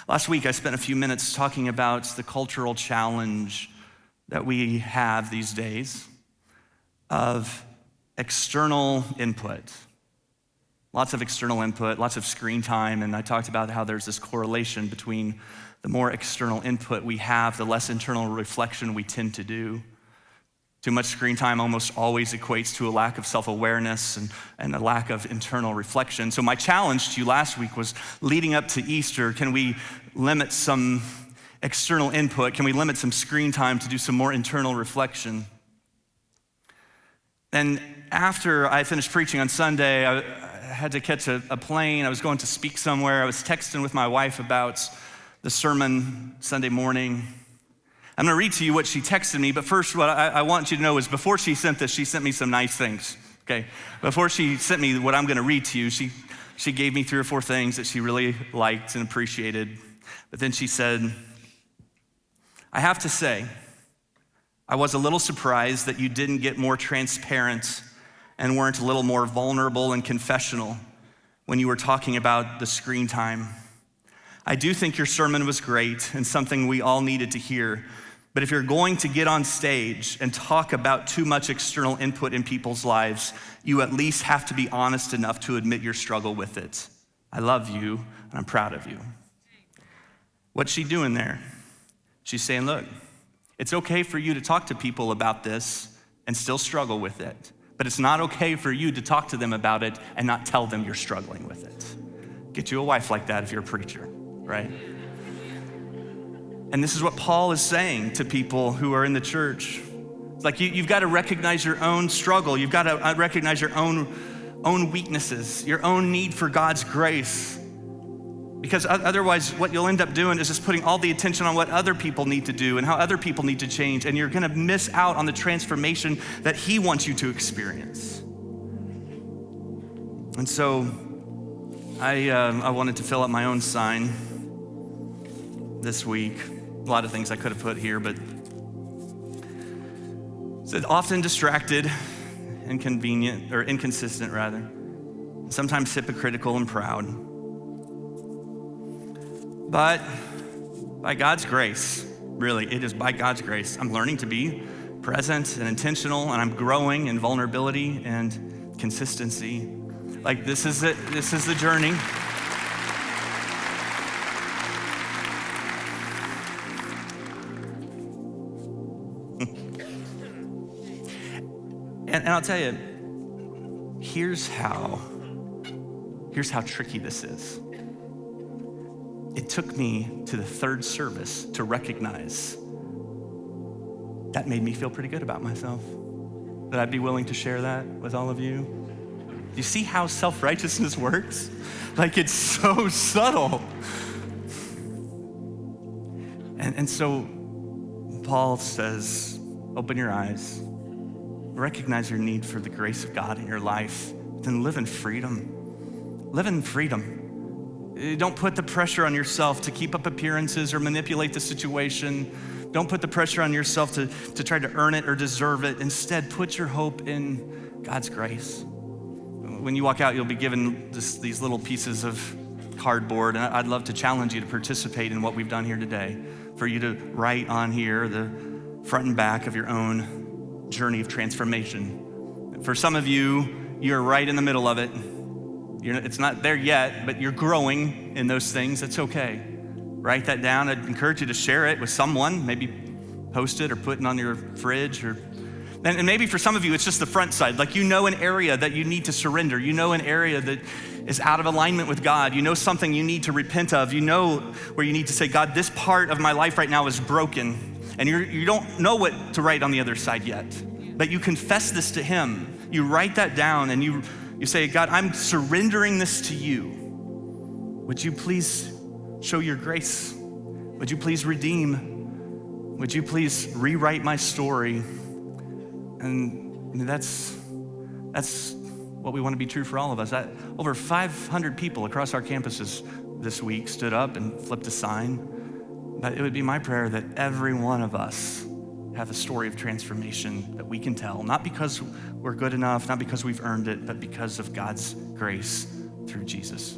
Last week, I spent a few minutes talking about the cultural challenge that we have these days of external input. Lots of external input, lots of screen time, and I talked about how there's this correlation between the more external input we have, the less internal reflection we tend to do. Too much screen time almost always equates to a lack of self-awareness and a lack of internal reflection. So my challenge to you last week was, leading up to Easter, can we limit some external input? Can we limit some screen time to do some more internal reflection? And after I finished preaching on Sunday, I had to catch a plane. I was going to speak somewhere. I was texting with my wife about the sermon Sunday morning. I'm gonna read to you what she texted me, but first what I want you to know is before she sent this, she sent me some nice things, okay? Before she sent me what I'm gonna read to you, she gave me 3 or 4 things that she really liked and appreciated. But then she said, I have to say, I was a little surprised that you didn't get more transparent and weren't a little more vulnerable and confessional when you were talking about the screen time. I do think your sermon was great and something we all needed to hear. But if you're going to get on stage and talk about too much external input in people's lives, you at least have to be honest enough to admit your struggle with it. I love you, and I'm proud of you. What's she doing there? She's saying, look, it's okay for you to talk to people about this and still struggle with it. But it's not okay for you to talk to them about it and not tell them you're struggling with it. Get you a wife like that if you're a preacher, right? And this is what Paul is saying to people who are in the church. It's like you've got to recognize your own struggle. You've got to recognize your own weaknesses, your own need for God's grace. Because otherwise what you'll end up doing is just putting all the attention on what other people need to do and how other people need to change, and you're gonna miss out on the transformation that he wants you to experience. And so I wanted to fill up my own sign this week. A lot of things I could have put here, but it said often distracted, inconvenient, or inconsistent rather, sometimes hypocritical and proud. But by God's grace, really, it is by God's grace, I'm learning to be present and intentional, and I'm growing in vulnerability and consistency. Like this is it, this is the journey. And I'll tell you, here's how tricky this is. It took me to the 3rd service to recognize that made me feel pretty good about myself, that I'd be willing to share that with all of you. Do you see how self-righteousness works? Like it's so subtle. And so Paul says, open your eyes, recognize your need for the grace of God in your life, then live in freedom. Live in freedom. Don't put the pressure on yourself to keep up appearances or manipulate the situation. Don't put the pressure on yourself to try to earn it or deserve it. Instead, put your hope in God's grace. When you walk out, you'll be given these little pieces of cardboard, and I'd love to challenge you to participate in what we've done here today, for you to write on here the front and back of your own journey of transformation. For some of you, you're right in the middle of it. It's not there yet, but you're growing in those things. That's okay. Write that down. I'd encourage you to share it with someone, maybe post it or put it on your fridge. And maybe for some of you, it's just the front side. Like you know an area that you need to surrender. You know an area that is out of alignment with God. You know something you need to repent of. You know where you need to say, God, this part of my life right now is broken. And you don't know what to write on the other side yet. But you confess this to him. You write that down and you say, God, I'm surrendering this to you. Would you please show your grace? Would you please redeem? Would you please rewrite my story? And that's what we want to be true for all of us. Over 500 people across our campuses this week stood up and flipped a sign. But it would be my prayer that every one of us have a story of transformation that we can tell, not because we're good enough, not because we've earned it, but because of God's grace through Jesus.